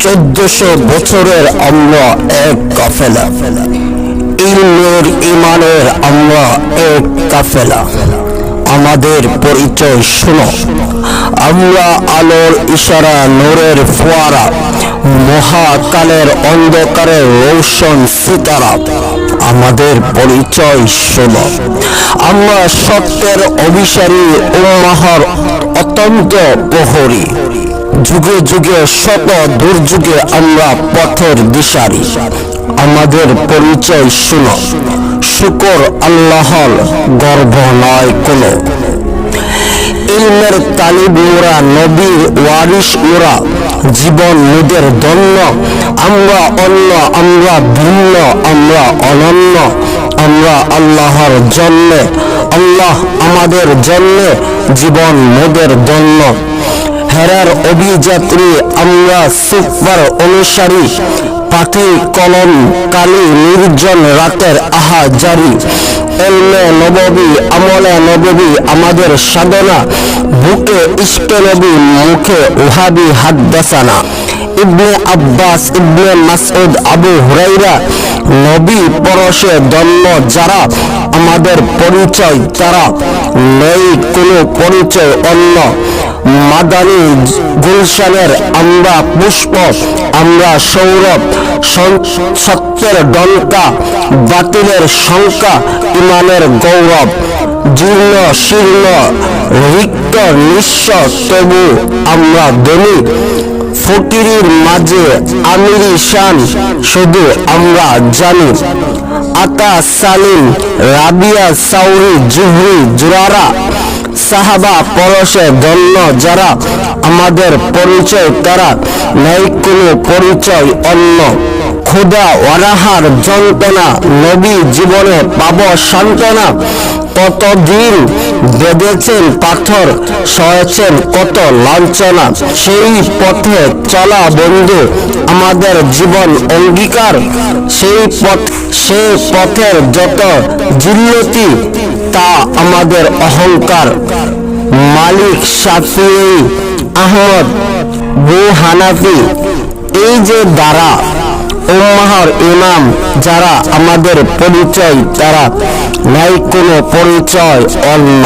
1400 বছরের আমরা এক কাফেলা, ইলমের ইমানের আমরা এক কাফেলা। আমাদের পরিচয় শোনো, আমরা আলোর ইশারা, নূরের ফোয়ারা, মহাকালের অন্ধকারে রৌশন সিতারা। আমাদের পরিচয় শোনো, আমরা সত্যের অভিসারী, উম্মাহর অত্যন্ত প্রহরী। যুগে যুগে শত দুর্যুগে আমরা পথের দিশারি। আমাদের পরিচয় শোনো, শুকর আল্লাহর, গর্ব নয় কোনো। ইলমের তালিব মোরা, নবীর ওয়ারিস মোরা, জীবন মোদের ধন্য। আমরা অন্য, আমরা ভিন্ন, আমরা অনন্য। আমরা আল্লাহর জন্য, আল্লাহ আমাদের জন্য, জীবন মোদের ধন্য। হেরার অভিযাত্রী আমরা, সুফার অনুসারী, পাখি কলম কালি, নির্জন রাতের আহাজারি। এলমে নববী, আমলে নববী আমাদের সাধনা। বুকে ইশকে নবী, মুখে ওহাবি হাদদাসানা। ইবনে আব্বাস, ইবনে মাসউদ, আবু হুরাইরা, নবী পরশে ধন্য যারা। আমাদের পরিচয় তারা, নেই কোনো পরিচয় অন্য। মাদানী গুলশানের আমরা পুষ্প, আমরা সৌরভ। সত্যের ডঙ্কা, বাতিলের শঙ্কা, ইমানের গৌরব। জীর্ণ শীর্ণ, রিক্ত নিঃস্ব, তবু আমরা ধনী। ফকিরের মাঝে আমিরি শান, শুধু আমরা জানি। আতা সালিম, রাবিয়া, সাউরি, জুহরি, জুরারা, সাহাবা পরশে ধন্য যারা। আমাদের পরিচয় তারা, নাই কোনো পরিচয় অন্য। খোদা ওয়ারাহার যন্ত্রণা, নবী জীবনে পাব সান্ত্বনা। কতদিন বেঁধেছেন পাথর, সয়েছেন কত লাঞ্ছনা। সেই পথে চলা বন্ধু, আমাদের জীবন অঙ্গীকার। সেই পথের যত জিল্লতি, তা আমাদের অহংকার। মালিক, শাফিঈ, আহমদ, বু হানাফি, এই যে দ্বারা উম্মাহর ইমাম যারা। আমাদের পরিচয় তারা, নাই কোনো পরিচয় অন্য।